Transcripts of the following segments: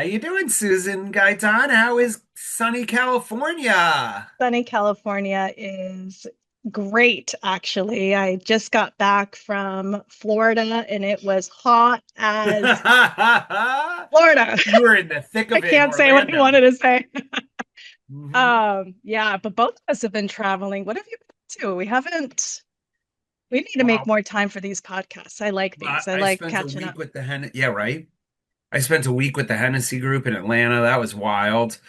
How you doing, Susan Gaitan? How is sunny California? Sunny California is great, actually. I just got back from Florida and it was hot as Florida. You were in the thick I of it in can't say what I Orlando. wanted to say. Mhm. Yeah, but both of us have been traveling. What have you been up to? We need to make Wow. more time for these podcasts. I like I, these. I I like spent a catching week up. with the Yeah, right. I spent a week with the Hennessy Group in Atlanta. That was wild.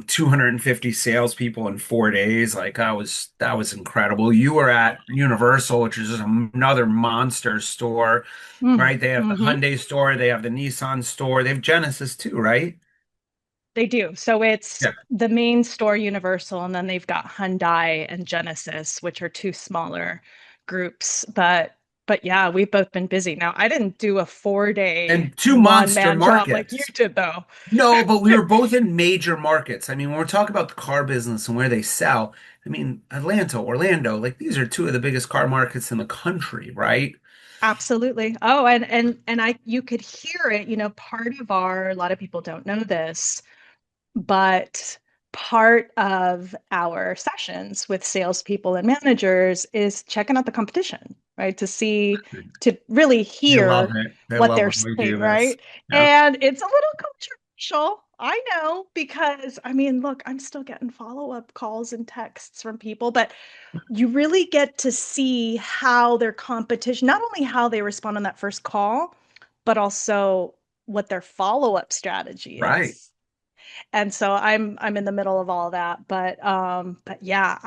250 salespeople in 4 days. Like that was incredible. You were at Universal, which is just another monster store, right? They have the Mm-hmm. Hyundai store, they have the Nissan store, they have Genesis too, right? They do. So it's Yeah. the main store, Universal, and then they've got Hyundai and Genesis, which are two smaller groups. But yeah, we've both been busy. Now, I didn't do a 4 day And two one monster man job like you markets. did, though. No, but we were both in major markets. I mean, when we're talking about the car business and where they sell, I mean, Atlanta, Orlando, like these are two of the biggest car markets in the country, right? Absolutely. Oh, and I you could hear it, part of a lot of people don't know this, but part of our sessions with salespeople and managers is checking out the competition, right? To really They love hear it. They what love they're when we saying, do this. right? Yeah. And it's a little controversial. I know because I mean, look, I'm still getting follow-up calls and texts from people, but you really get to see how their competition, not only how they respond on that first call, but also what their follow-up strategy Right. is. And so I'm in the middle of all that. But yeah,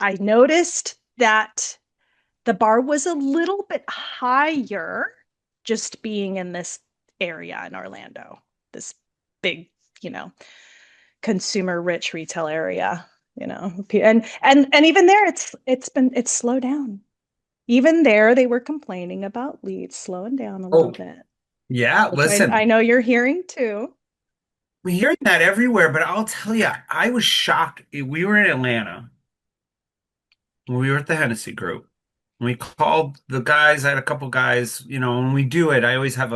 I noticed that the bar was a little bit higher just being in this area in Orlando, this big, you know, consumer rich retail area, and even there it's slowed down. Even there they were complaining about leads slowing down a little Oh, bit, yeah. which I Listen, know you're hearing too. we're hearing that everywhere, but I'll tell you, I was shocked. We were in Atlanta. We were at the Hennessy Group. We called the guys. I had a couple guys, when we do it, I always have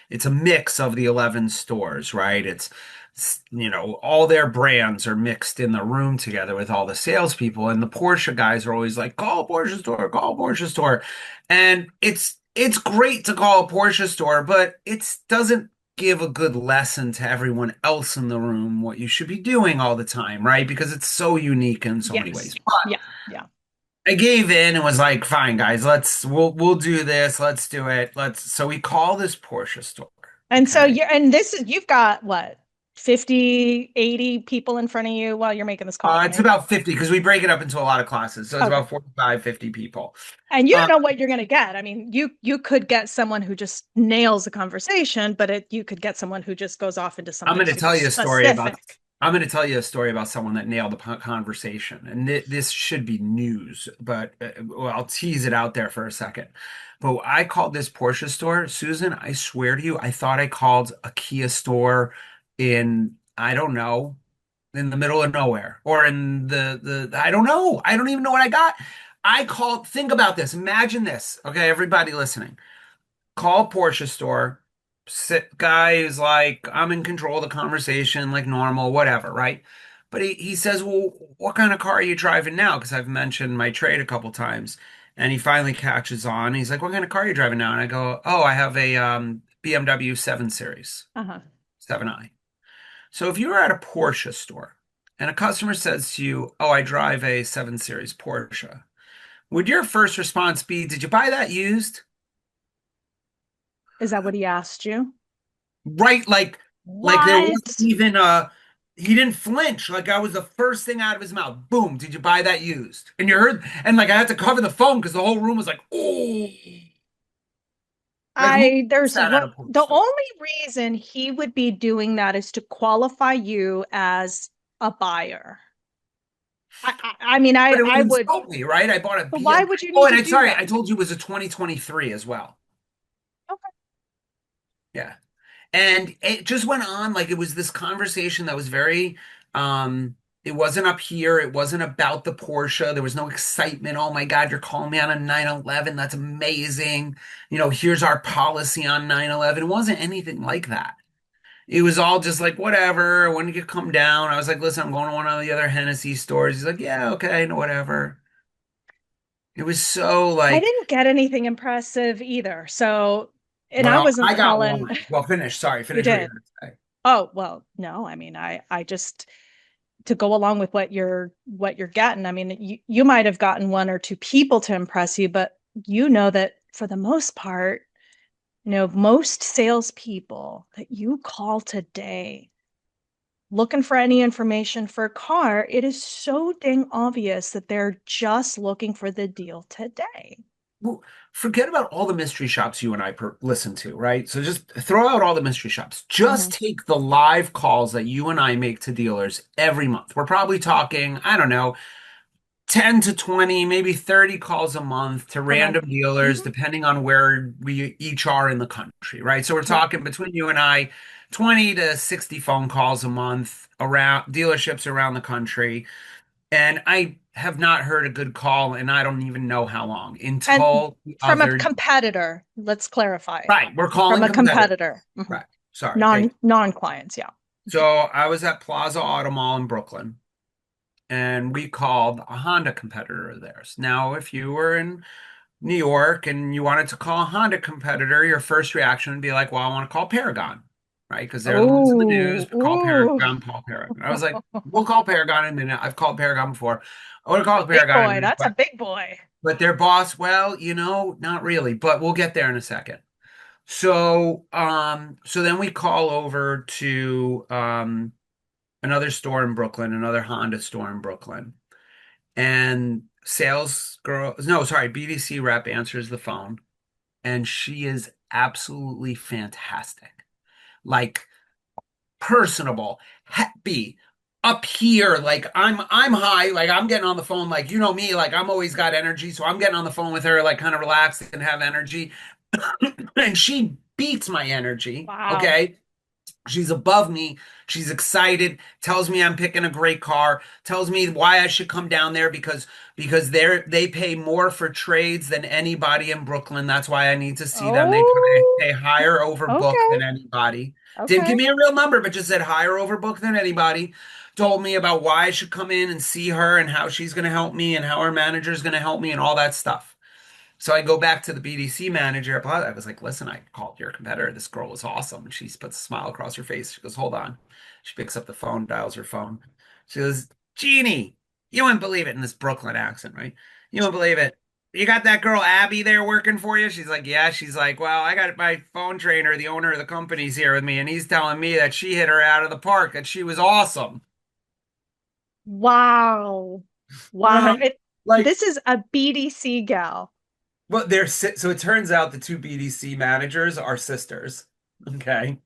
it's a mix of the 11 stores, right? All their brands are mixed in the room together with all the salespeople. And the Porsche guys are always like, call Porsche store, call Porsche store. And it's great to call a Porsche store, but it doesn't give a good lesson to everyone else in the room what you should be doing all the time, right? Because it's so unique in so many ways. Yes. Yeah. Yeah. I gave in and was like, fine, guys, we'll do this. Let's do it. So we call this Porsche store. And so Okay. you've got what, 50, 80 people in front of you while you're making this call, It's right? about 50 because we break it up into a lot of classes. So it's Okay. about 45, 50 people. And you Um, don't know what you're going to get. I mean, you could get someone who just nails a conversation, but you could get someone who just goes off into I'm something going to super tell you a story about specific. I'm going to tell you a story about someone that nailed the conversation. And this should be news, but well, I'll tease it out there for a second. But I called this Porsche store, Susan, I swear to you, I thought I called a Kia store in, I don't know, in the middle of nowhere or in the I don't know. I don't even know what I got. I called, think about this. Imagine this. Okay, everybody listening. Call Porsche store. Sit guy is like, I'm in control of the conversation, like normal, whatever, right? But he says, well, what kind of car are you driving now? Because I've mentioned my trade a couple times. And he finally catches on. He's like, what kind of car are you driving now? And I go, oh, I have a BMW 7 Series, Uh-huh. 7i. So if you were at a Porsche store and a customer says to you, oh, I drive a 7 Series Porsche, would your first response be, did you buy that used? Is that what he asked you? Right, like there wasn't What? even he didn't flinch. Like I was the first thing out of his mouth. Boom, did you buy that used? And you heard, and like I had to cover the phone because the whole room was like, oh, like who I gets there's that at a what Porsche the store? only reason he would be doing that is to qualify you as a buyer. I mean, But it would I would, insult me, right? I bought a but why BM. would you Oh, need and to I'm do sorry, that? I told you it was a 2023 as well. Okay. Yeah. And it just went on like it was this conversation that was very it wasn't up here, it wasn't about the Porsche. There was no excitement. Oh my God, you're calling me on a 911. That's amazing. Here's our policy on 911. It wasn't anything like that. It was all just like, whatever. When did you come down? I was like, listen, I'm going to one of the other Hennessy stores. He's like, yeah, okay, no, whatever. It was so I like, didn't get anything impressive either. So, and I well, wasn't I got calling. one. Well, finish. Sorry, You finish what you're did. going to say. Oh, well, no, I mean, I just to go along with what you're getting. I mean, you might have gotten one or two people to impress you, but you know that for the most part, most salespeople that you call today looking for any information for a car, it is so dang obvious that they're just looking for the deal today. Well, forget about all the mystery shops you and I listen to, right? So just throw out all the mystery shops. Mhm. Just take the live calls that you and I make to dealers every month. We're probably talking, I don't know, 10 to 20, maybe 30 calls a month to Around. random dealers, Mhm. depending on where we each are in the country, right? So we're Yep. talking between you and I, 20 to 60 phone calls a month around dealerships around the country. And I have not heard a good call, and I don't even know how long And until the from a other. competitor, let's clarify. Right, we're From calling a competitors. competitor. Mhm. Right, sorry, thank you. Non-clients, yeah. So I was at Plaza Auto Mall in Brooklyn, and we called a Honda competitor of theirs. Now, if you were in New York and you wanted to call a Honda competitor, your first reaction would be like, well, I want to call Paragon, right? Because they're the ones in the news. Oh, Call ooh. Paragon, call Paragon. I was like, we'll call Paragon in a minute. I've called Paragon before. I want to call Big Paragon in a boy. minute, That's a big boy. but their boss, well, not really, but we'll get there in a second. So then we call over to another store in Brooklyn, another Honda store in Brooklyn, and sales girl, no, sorry, BDC rep answers the phone, and she is absolutely fantastic. Like personable, happy, up here. Like I'm high, like I'm getting on the phone, like you know me, like I'm always got energy, so I'm getting on the phone with her, like kind of relaxed and have energy. And she beats my energy. Wow. Okay. She's above me. She's excited, tells me I'm picking a great car, tells me why I should come down there because they pay more for trades than anybody in Brooklyn. That's why I need to see them. They Oh, pay higher over book okay. than anybody. Didn't give Okay. me a real number, but just said higher over book than anybody. Told me about why I should come in and see her and how she's going to help me and how her manager is going to help me and all that stuff. So I go back to the BDC manager at Plaza. I was like, listen, I called your competitor. This girl was awesome. And she puts a smile across her face. She goes, hold on. She picks up the phone, dials her phone. She goes, Jeannie, you wouldn't believe it in this Brooklyn accent, right? You wouldn't believe it. You got that girl Abby there working for you? She's like, yeah. She's like, well, I got my phone trainer, the owner of the company's here with me, and he's telling me that she hit her out of the park, that she was awesome. Wow. Wow. Right? Like, This is a BDC gal. well, so it turns out the two BDC managers are sisters. Okay.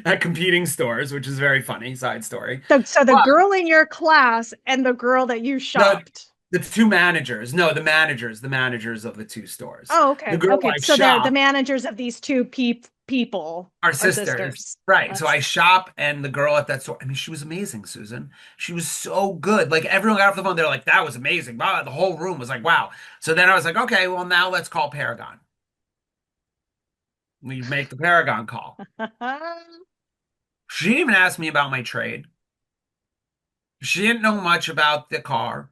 At competing stores, which is very funny, side story. So the But girl in your class and the girl that you the shopped. the two managers, no, the managers of the two stores. Oh, The okay. girl Okay. I So the shop managers of these two people are are sisters. sisters. Right. So That's I shop and the girl at that store, I mean, she was amazing, Susan. She was so good. Like everyone got off the phone, they're like, that was amazing. Wow. The whole room was like, wow. So then I was like, okay, well, now let's call Paragon. We make the Paragon call. She didn't even ask me about my trade. She didn't know much about the car.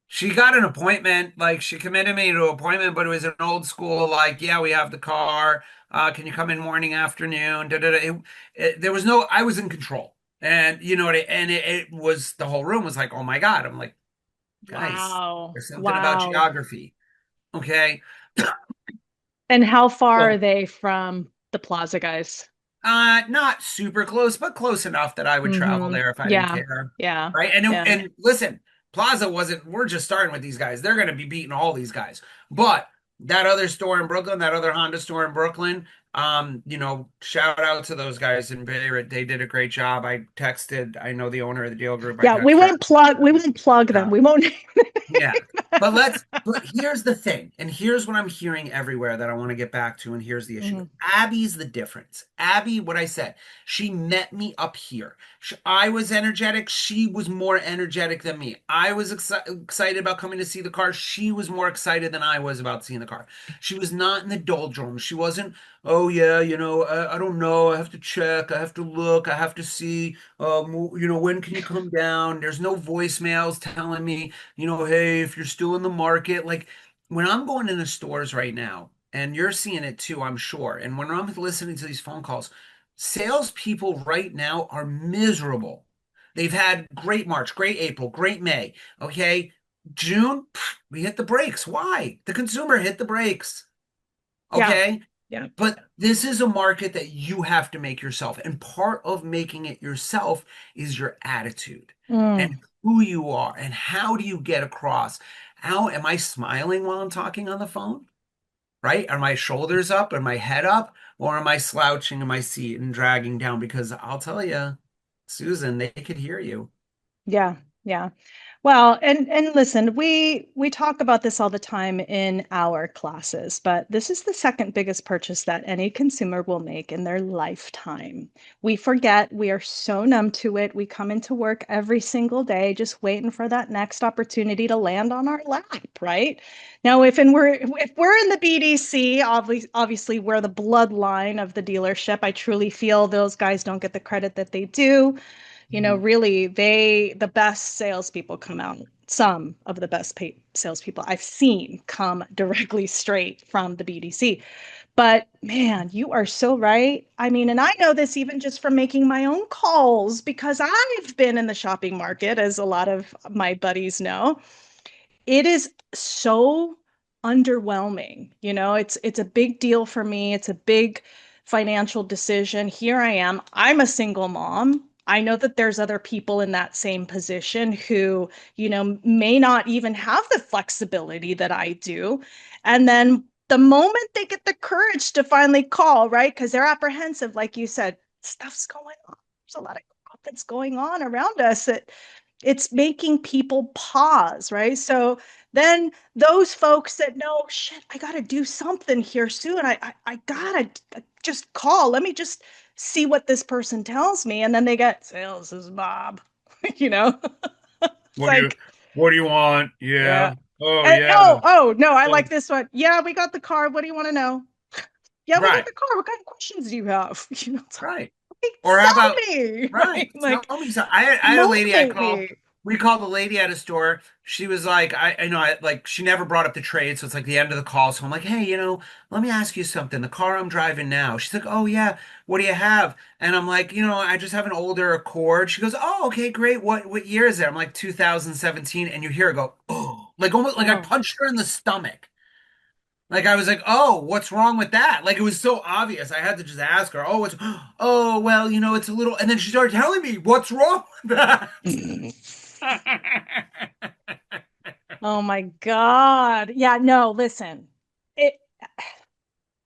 She got an appointment, like she committed me to an appointment, but it was an old school, like, yeah, we have the car. Can you come in morning, afternoon? Da, da, da. There was no, I was in control. And you know what? It was the whole room was like, oh my God. I'm like, guys, Wow. there's something about Wow. geography. Okay. And how far are Well, they from the Plaza guys? not super close, but close enough that I would travel Mm-hmm. there if I didn't Yeah. care. Yeah. Right. And Yeah. and listen, Plaza wasn't, we're just starting with these guys. They're gonna be beating all these guys. But that other store in Brooklyn, that other Honda store in Brooklyn, shout out to those guys in Bay Area. They did a great job. I know the owner of the deal group. I Yeah. We texted her. won't plug. We won't plug them. Yeah. We won't. Yeah. But here's the thing, and here's what I'm hearing everywhere that I want to get back to, and here's the issue. Mhm. Abby's the difference. Abby, what I said, she met me up here. I was energetic. She was more energetic than me. I was excited about coming to see the car. She was more excited than I was about seeing the car. She was not in the doldrums. She wasn't, oh yeah, I don't know. I have to check. I have to look. I have to see. When can you come down? There's no voicemails telling me, hey, if you're still in the market. Like when I'm going into stores right now, and you're seeing it too, I'm sure. And when I'm listening to these phone calls, salespeople right now are miserable. They've had great March, great April, great May. Okay. June, we hit the brakes. Why? The consumer hit the brakes. Yeah. Okay. Yeah. But this is a market that you have to make yourself. And part of making it yourself is your attitude Mm, and who you are and how do you get across. How am I smiling while I'm talking on the phone? Right? Are my shoulders up? Are my head up? Or am I slouching in my seat and dragging down? Because I'll tell you, Susan, they could hear you. yeah. Yeah. Well, and listen, we talk about this all the time in our classes, but this is the second biggest purchase that any consumer will make in their lifetime. We forget, we are so numb to it. We come into work every single day just waiting for that next opportunity to land on our lap, right? Now, if we're in the BDC, obviously we're the bloodline of the dealership. I truly feel those guys don't get the credit that they do. Mhm. Really, the best salespeople come out. Some of the best paid salespeople I've seen come directly straight from the BDC. But man, you are so right. I mean, and I know this even just from making my own calls because I've been in the shopping market, as a lot of my buddies know. It is so underwhelming. It's a big deal for me. It's a big financial decision. Here I am. I'm a single mom. I know that there's other people in that same position who, may not even have the flexibility that I do. And then the moment they get the courage to finally call, right? Because they're apprehensive, like you said, stuff's going on. There's a lot of crap that's going on around us that it's making people pause, right? So then those folks that know, shit, I got to do something here soon. I got to just call. Let me just see what this person tells me. And then they get sales is Bob, you know? It's What do you like, what do you want? yeah. Yeah. Oh And, yeah. oh, no, I Oh, like this one. Yeah, we got the car. What do you want to know? Yeah, we got right. the car. What kind of questions do you have? It's Right. like, Or how about sell me, right? right? Tell Like, me so. I had a lady I motivate call. me. We called a lady at a store. She was like, I know, like she never brought up the trade, so it's like the end of the call. So I'm like, hey, let me ask you something. The car I'm driving now. She's like, oh yeah, what do you have? And I'm like, I just have an older Accord. She goes, oh, okay, great. What year is it? I'm like 2017, and you hear her go, oh, like almost like I Oh. punched her in the stomach. Like I was like, "Oh, what's wrong with that?" Like it was so obvious. I had to just ask her, "Oh, oh, well, it's a little." And then she started telling me what's wrong with that. Oh my God. Yeah, no, listen. It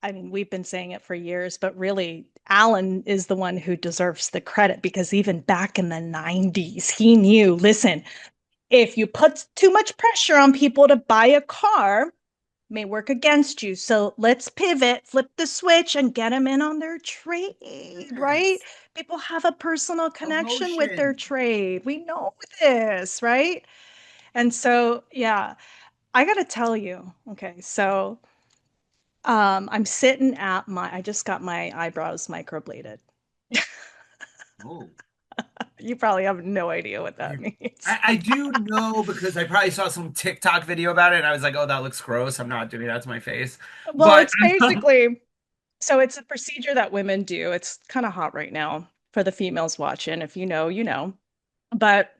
I mean, we've been saying it for years, but really Alan is the one who deserves the credit because even back in the 90s, he knew, listen, if you put too much pressure on people to buy a car, may work against you. So let's pivot, flip the switch, and get them in on their trade, right? Yes. People have a personal connection with their Emotion. trade. We know this, right? And so, yeah, I got to tell you, okay, so I'm sitting at I just got my eyebrows microbladed. Oh, You probably have no idea what that you. means. I do know because I probably saw some TikTok video about it, and I was like, "Oh, that looks gross. I'm not doing that to my face." Well, But it's basically, so it's a procedure that women do. It's kind of hot right now for the females watching. If you know, you know. But,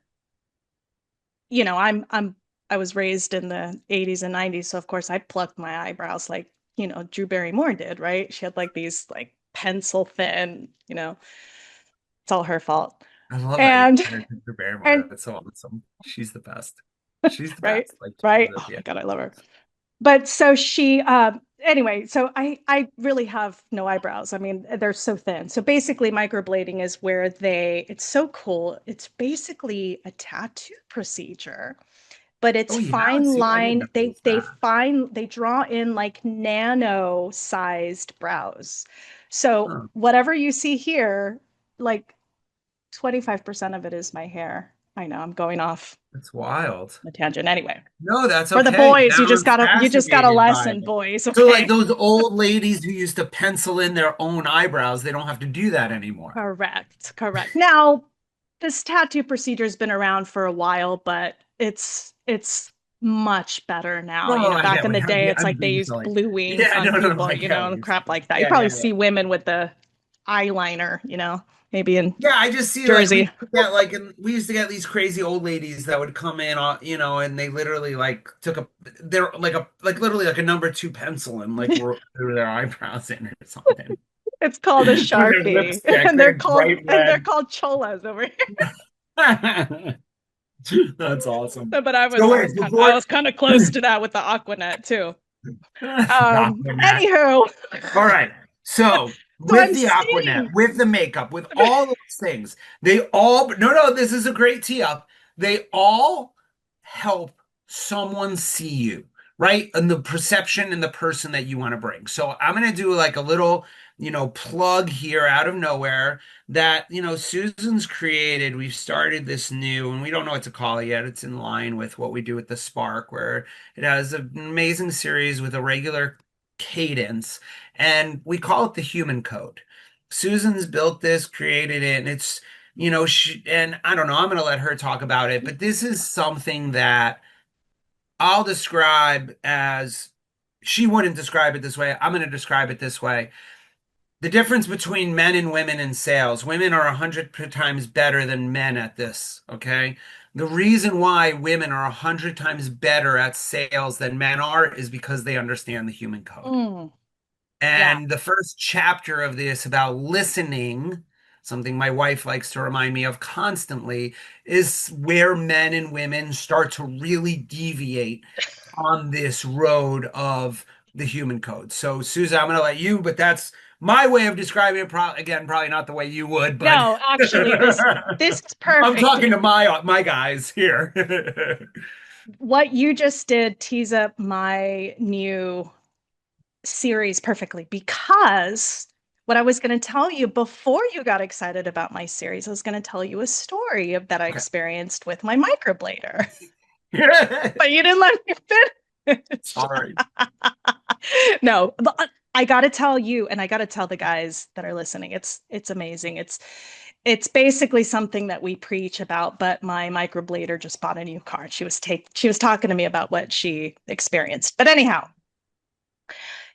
I was raised in the 80s and 90s, so of course I plucked my eyebrows like, Drew Barrymore did, right? She had like these like pencil thin, it's all her fault. I love that you And compared to Drew Barrymore. and That's so awesome. She's the best. She's the right, best. Like, right. Jesus, Oh yeah. my God, I love her. But so she anyway, so I really have no eyebrows. I mean, they're so thin. So basically microblading is where it's so cool. It's basically a tattoo procedure, but it's Oh, you have? fine See, I didn't line. They notice they that. find they draw in like nano sized brows. So Huh. whatever you see here, like 25% of it is my hair. I know I'm going off That's wild. the tangent. Anyway, No, that's for the okay. boys, Now I'm you just got a fascinated by lesson, it. boys. So, like Okay. those old ladies who used to pencil in their own eyebrows, they don't have to do that anymore. Correct. Correct. Now, this tattoo procedure's been around for a while, but it's much better now. Oh, I Back get in what the day, it's I'm like they being used silly. blue wings Yeah, on no, people, I get what and you're crap saying. like that. You Yeah, probably yeah, see yeah. women with the eyeliner, maybe in Yeah, I just see like we Jersey. used to get like and we used to get these crazy old ladies that would come in, and they literally like took they're like literally like a number two pencil and like wrote through their eyebrows in or something It's called a with their Sharpie, lipstick, and their bright they're red. called cholas over here. That's awesome. But So wait, I before was kind of close to that with the Aquanet too. Aquanet. Anywho, All right. So so with I'm the Aquanet, seeing. with the makeup, with all those things, they all no, this is a great tee up. They all help someone see you, right? And the perception and the person that you want to bring. So I'm gonna do like a little, plug here out of nowhere that, Susan's created. We've started this new, and we don't know what to call it yet. It's in line with what we do with the Spark, where it has an amazing series with a regular cadence and we call it the human code. Susan's built this, created it, and and I don't know, I'm going to let her talk about it, but this is something that I'll describe as she wouldn't describe it this way. I'm going to describe it this way. The difference between men and women in sales, women are 100 times better than men at this, okay? The reason why women are 100 times better at sales than men are is because they understand the human code. Mm, yeah. And the first chapter of this about listening, something my wife likes to remind me of constantly, is where men and women start to really deviate on this road of the human code. So, Susan, I'm going to let you, but that's my way of describing it. Again, probably not the way you would, but No, actually, this is I'm perfect. talking to my guys here. What you just did tease up my new series perfectly, because what I was going to tell you before you got excited about my series, I was going to tell you a story of that I Okay. experienced with my microblader. But you didn't let me finish. Sorry. No, but I got to tell you, and I got to tell the guys that are listening. It's amazing. It's basically something that we preach about, but my microblader just bought a new car. She was talking to me about what she experienced. But anyhow,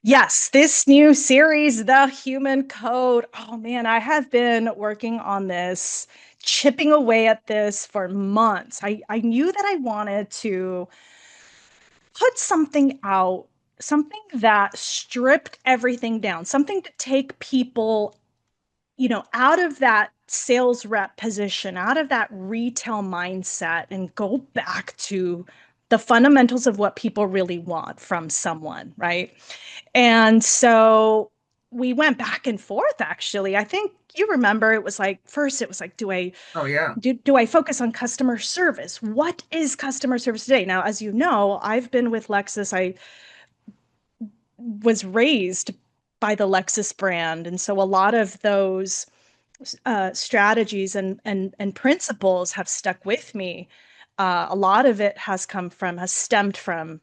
yes, this new series, The Human Code. Oh man, I have been working on this, chipping away at this for months. I knew that I wanted to put something out, something that stripped everything down, something to take people, out of that sales rep position, out of that retail mindset, and go back to the fundamentals of what people really want from someone, right? And so we went back and forth, actually. I think you remember it was like, first, it was like, Oh, yeah. do I focus on customer service? What is customer service today? Now, as you know, I've been with Lexus. I was raised by the Lexus brand. And so a lot of those strategies and principles have stuck with me. A lot of it has stemmed from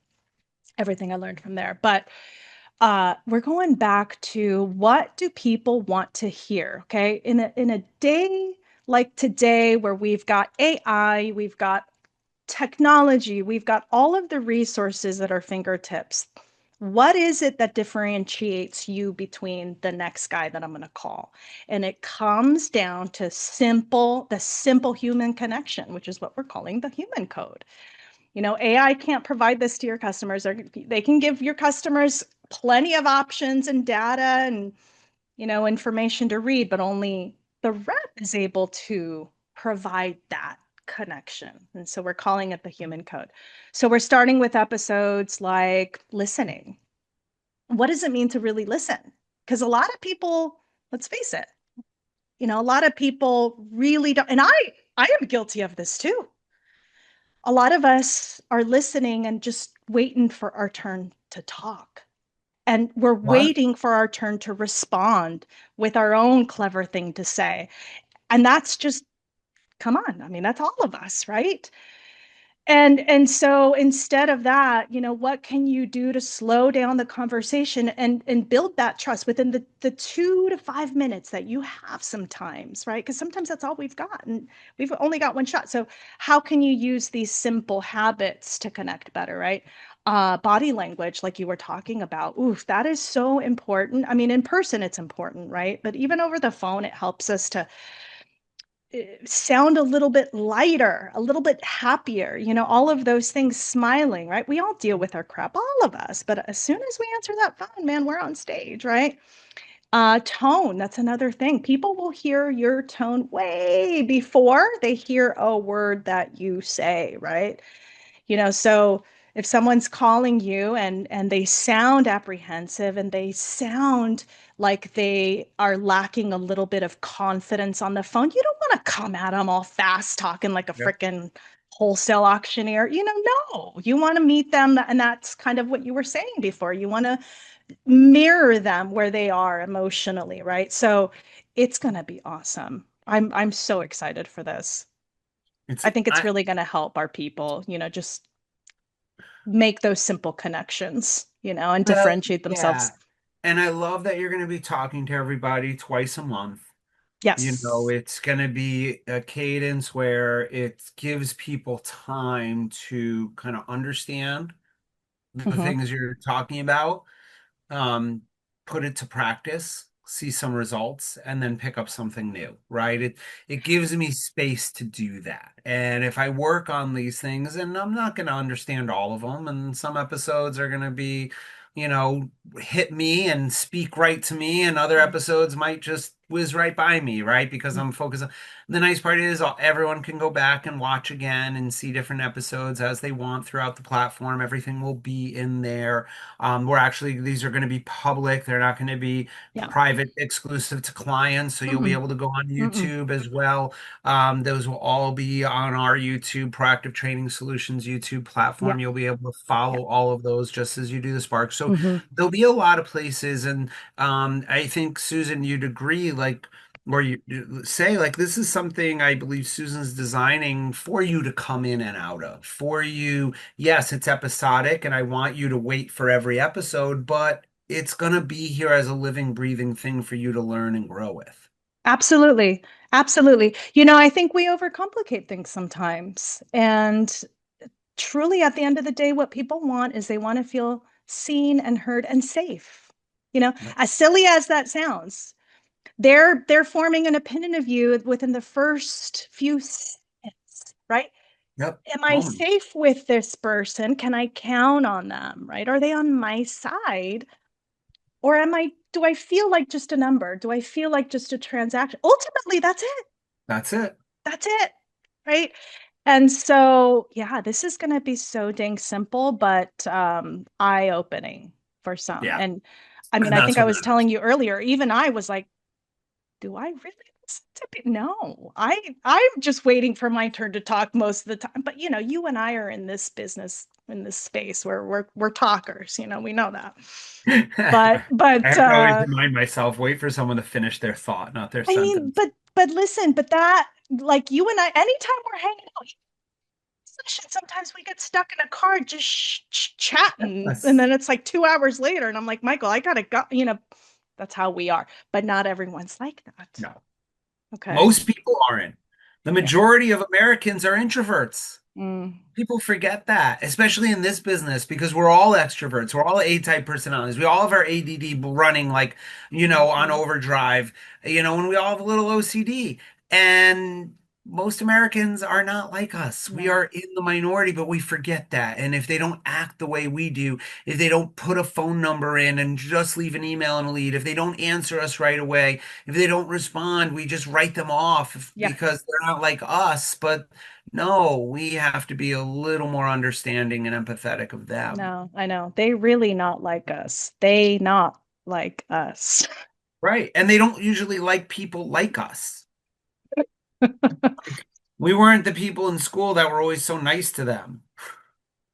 everything I learned from there. But we're going back to, what do people want to hear? Okay. In a day like today, where we've got AI, we've got technology, we've got all of the resources at our fingertips. What is it that differentiates you between the next guy that I'm going to call? And it comes down to the simple human connection, which is what we're calling the human code. AI can't provide this to your customers. They can give your customers plenty of options and data and, information to read, but only the rep is able to provide that connection. And so we're calling it the human code. So we're starting with episodes like listening. What does it mean to really listen? Because a lot of people, let's face it, a lot of people really don't, and I am guilty of this too. A lot of us are listening and just waiting for our turn to talk. And we're What? waiting for our turn to respond with our own clever thing to say. And that's just Come on. I mean, that's all of us, right? And so instead of that, what can you do to slow down the conversation and build that trust within the 2 to 5 minutes that you have sometimes, right? Because sometimes that's all we've got, and we've only got one shot. So how can you use these simple habits to connect better, right? Body language, like you were talking about. Oof, that is so important. I mean, in person, it's important, right? But even over the phone, it helps us to sound a little bit lighter, a little bit happier, all of those things, smiling, right? We all deal with our crap, all of us. But as soon as we answer that phone, man, we're on stage, right? Tone, that's another thing. People will hear your tone way before they hear a word that you say, right? So if someone's calling you and they sound apprehensive and they sound like they are lacking a little bit of confidence on the phone, you don't want to come at them all fast talking like a Yep. freaking wholesale auctioneer. No, you want to meet them, and that's kind of what you were saying before. You want to mirror them where they are emotionally, right? So it's going to be awesome. I'm so excited for this. It's I think it's I really going to help our people, just make those simple connections, and well, differentiate themselves. yeah. And I love that you're going to be talking to everybody twice a month. Yes. It's going to be a cadence where it gives people time to kind of understand the Hmm. things you're talking about, um, put it to practice, see some results, and then pick up something new, right? It gives me space to do that. And if I work on these things, and I'm not going to understand all of them, and some episodes are going to be, hit me and speak right to me, and other episodes might just whiz right by me, right? Because I'm focused on the nice part is everyone can go back and watch again and see different episodes as they want throughout the platform. Everything will be in there. We're actually, these are going to be public. They're not going to be Yeah. private, exclusive to clients. So you'll be Mm-mm. able to go on Mm-mm. YouTube as well. Those will all be on our YouTube, Proactive Training Solutions YouTube Yeah. platform. You'll be able to Yeah. follow all of those just as you do the Spark. So Hmm. there'll be a lot of places. And I think, Susan, you'd agree, like, or you say like this is something I believe Susan's designing for you to come in and out of, for you. Yes, it's episodic, and I want you to wait for every episode, but it's going to be here as a living, breathing thing for you to learn and grow with. Absolutely. Absolutely. I think we overcomplicate things sometimes. And truly, at the end of the day, what people want is they want to feel seen and heard and safe. Yep. As silly as that sounds, they're forming an opinion of you within the first few seconds, right? Yep. Am I Moments. safe with this person? Can I count on them, right? Are they on my side? Or do I feel like just a number? Do I feel like just a transaction? Ultimately, that's it. That's it. That's it, right? And so, yeah, this is going to be so dang simple, but eye-opening for some. Yeah. And I mean, And I that's think I what was matters. telling you earlier, even I was like, do I really listen to people? No, I'm just waiting for my turn to talk most of the time. But you and I are in this business, in this space where we're talkers. We know that. I But have to always remind myself, wait for someone to finish their thought, not their I mean, sentence. but listen, but that, like, you and I, anytime we're hanging out, sometimes we get stuck in a car just chatting, and Yes. then it's like 2 hours later, and I'm like, Michael, I gotta go. That's how we are. But not everyone's like that. No. Okay. Most people aren't. The Yeah. majority of Americans are introverts. Mm. People forget that, especially in this business, because we're all extroverts. We're all A-type personalities. We all have our ADD running like, on Mhm. overdrive, and we all have a little OCD. And most Americans are not like us. We No. are in the minority, but we forget that. And if they don't act the way we do, if they don't put a phone number in and just leave an email and a lead, if they don't answer us right away, if they don't respond, we just write them off Yeah. because they're not like us. But no, we have to be a little more understanding and empathetic of them. No, I know. They really not like us. They not like us. Right. And they don't usually like people like us. Like, we weren't the people in school that were always so nice to them.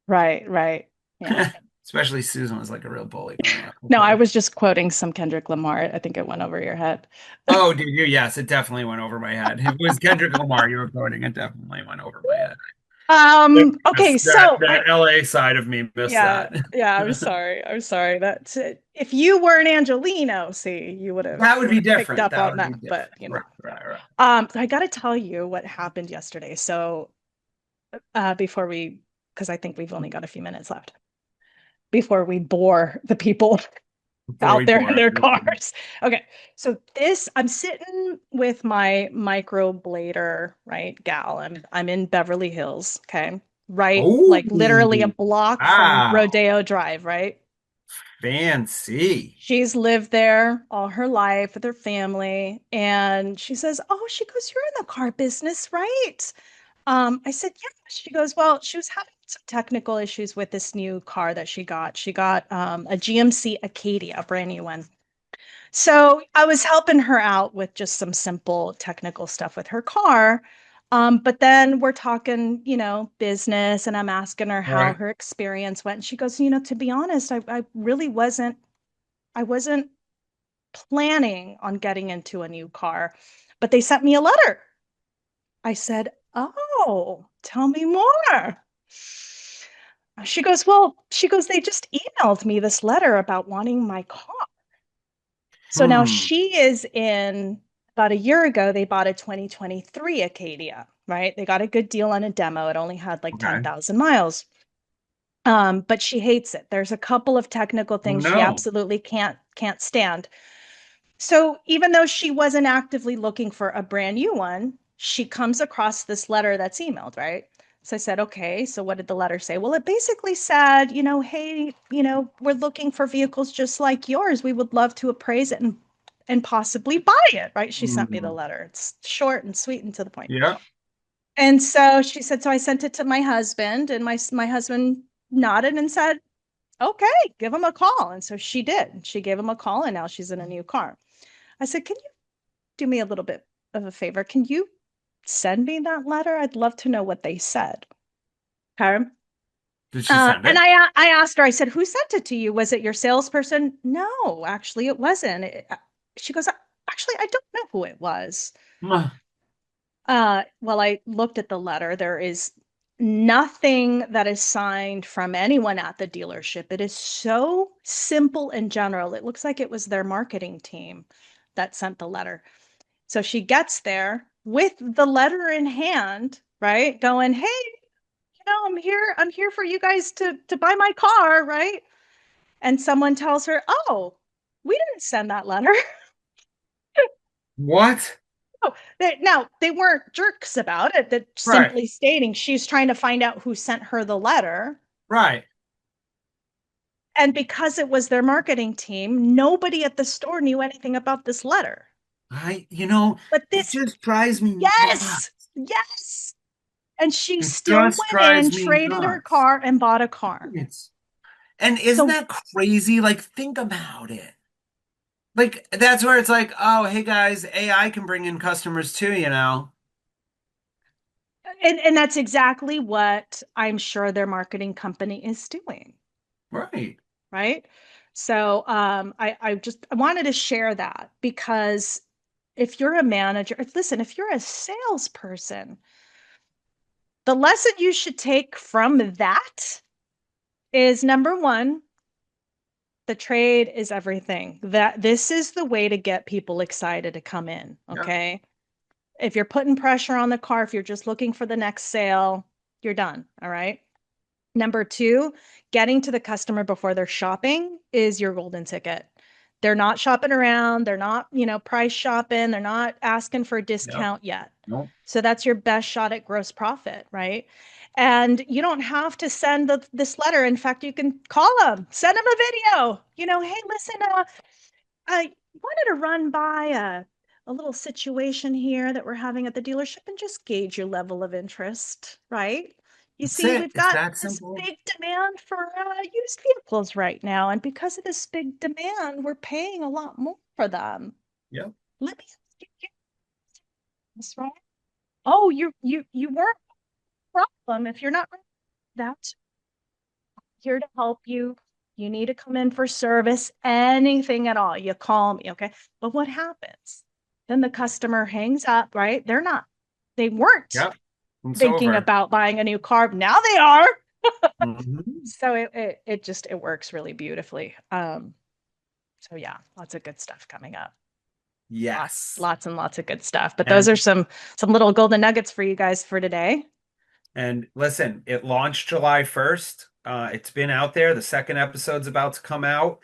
Right, right. Yeah. Especially Susan was like a real bully growing up with No, I her. was just quoting some Kendrick Lamar. I think it went over your head. Oh, did you? Yes, it definitely went over my head. If it was Kendrick Lamar you were quoting, it definitely went over my head. Okay, Yes, that so that LA side of me missed yeah, that. yeah, I'm sorry. I'm sorry. That's it. If you were an Angelino, see, That you would would be have picked different. up That on would be that, different. but you know, Right, yeah. right, right. I got to tell you what happened yesterday. So, before we, because I think we've only got a few minutes left before we bore the people Before out we there in bore their everyone. cars. Okay. So I'm sitting with my microblader, right, gal. I'm in Beverly Hills, okay? Right, Oh, like literally a block from wow. Rodeo Drive, right? Fancy. She's lived there all her life with her family. And she says, "Oh, she goes, you're in the car business, right?" I said, "Yeah." She goes, "Well, she was having some technical issues with this new car that she got. She got a GMC Acadia, a brand new one. So I was helping her out with just some simple technical stuff with her car. But then we're talking, business, and I'm asking her All how right. her experience went. And she goes, to be honest, I really I wasn't planning on getting into a new car, but they sent me a letter." I said, "Oh, tell me more." She goes, "They just emailed me this letter about wanting my car." So now Hmm. she is in, about a year ago, they bought a 2023 Acadia, right? They got a good deal on a demo. It only had like Okay. 10,000 miles. But she hates it. There's a couple of technical Oh things she no. absolutely can't stand. So even though she wasn't actively looking for a brand new one, she comes across this letter that's emailed, right? So I said, "Okay, so what did the letter say?" "Well, it basically said, hey, we're looking for vehicles just like yours. We would love to appraise it and possibly buy it," right? She sent me the Hmm. letter. It's short and sweet and to the point. Yeah. And so she said, so I sent it to my husband, and my husband nodded and said, "Okay, give him a call." And so she did. She gave him a call, and now she's in a new car. I said, "Can you do me a little bit of a favor? Can you send me that letter? I'd love to know what they said." Okay. Did she send And it? I asked her, I said, "Who sent it to you? Was it your salesperson?" "No, actually, it wasn't." She goes, "Actually, I don't know who it was." Mwah. Well, I looked at the letter. There is nothing that is signed from anyone at the dealership. It is so simple and general. It looks like it was their marketing team that sent the letter. So she gets there with the letter in hand, right? Going, "Hey, I'm here for you guys to buy my car," right? And someone tells her, "Oh, we didn't send that letter." What? Oh, now they weren't jerks about it. That Right. simply stating she's trying to find out who sent her the letter. Right. And because it was their marketing team, nobody at the store knew anything about this letter. But It this, just drives me nuts. yes, yes. And she It still just went in, drives me traded her nuts. car, and bought a car. It's, and isn't So, that crazy? Like, think about it. Like, that's where it's like, oh, hey guys, AI can bring in customers too, you know? and that's exactly what I'm sure their marketing company is doing, Right. right? So, I wanted to share that because if you're a manager, listen, if you're a salesperson, the lesson you should take from that is number one, the trade is everything. That this is the way to get people excited to come in. Yeah. Okay. If you're putting pressure on the car, if you're just looking for the next sale, you're done. All right. Number two, getting to the customer before they're shopping is your golden ticket. They're not shopping around. They're not, price shopping. They're not asking for a Yep. discount yet. Nope. So that's your best shot at gross profit, right? And you don't have to send this letter. In fact, you can call them, send them a video. "Hey, listen, I wanted to run by a little situation here that we're having at the dealership and just gauge your level of interest," right? "You That's see, it. we've It's got that this simple. big demand for used vehicles right now. And because of this big demand, we're paying a lot more for them. Yep. Let me ask you this, right? Oh, you weren't a problem if you're not ready for that. Here to help you. You need to come in for service, anything at all. You call me, okay? But what happens? Then the customer hangs up, right? They weren't Yep. It's thinking over. about buying a new car. Now they are. Mhm. So it works really beautifully. So yeah, lots of good stuff coming up. Yes. Lots and lots of good stuff. But those are And some little golden nuggets for you guys for today. and listen, it launched July 1st. It's been out there. The second episode's about to come out.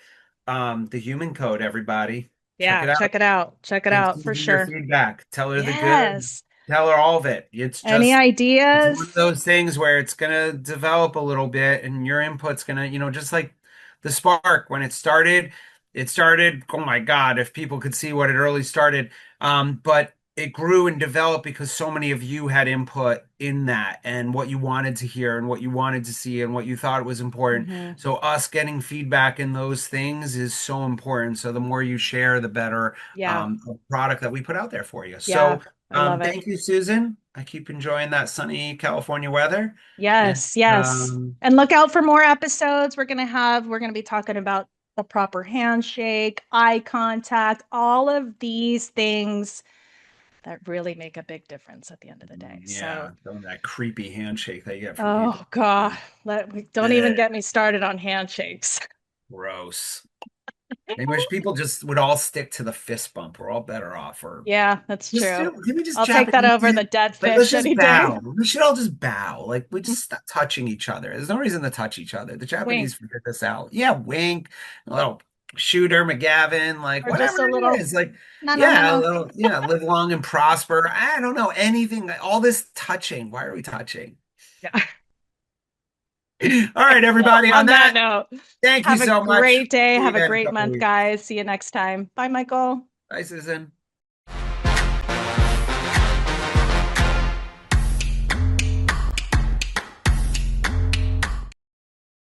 The Human Code, everybody. Check Yeah, it out. check it out. Check it Give out for Susan your sure. feedback. Tell her the good. Yes. Tell her all of it. Any It's one of ideas? those things where it's gonna develop a little bit, and your input's gonna, just like the spark when it started. Oh my God, if people could see what it early started. But it grew and developed because so many of you had input in that and what you wanted to hear and what you wanted to see and what you thought was important. Hmm. So us getting feedback in those things is so important. So the more you share, the better Yeah. product that we put out there for you. Yeah. So I love it. thank you, Susan. I keep enjoying that sunny California weather. And Yes, yes. And look out for more episodes. We're gonna be talking about the proper handshake, eye contact, all of these things that really make a big difference at the end of the day. yeah, So, that creepy handshake they get from people. oh God, don't even Ugh, get me started on handshakes. gross. I wish people just would all stick to the fist bump. We're all better off. Or Yeah, that's just true. can we just I'll take that Japanese over the it? dead Like, let's fish just any day. bow. We should all just bow. Like, we just stop touching each other. There's no reason to touch each other. The Wink. Japanese figured this out. Yeah, wink, a little shooter, McGavin, like Or whatever just a it little is. Like, no no no yeah, a no. little, yeah, live long and prosper. I don't know anything. All this touching. Why are we touching? Yeah. All right, everybody. On On that that, note, thank you have a so much. great day. See you Have a again in a great couple month, weeks. guys. See you next time. Bye, Michael. Bye, Susan.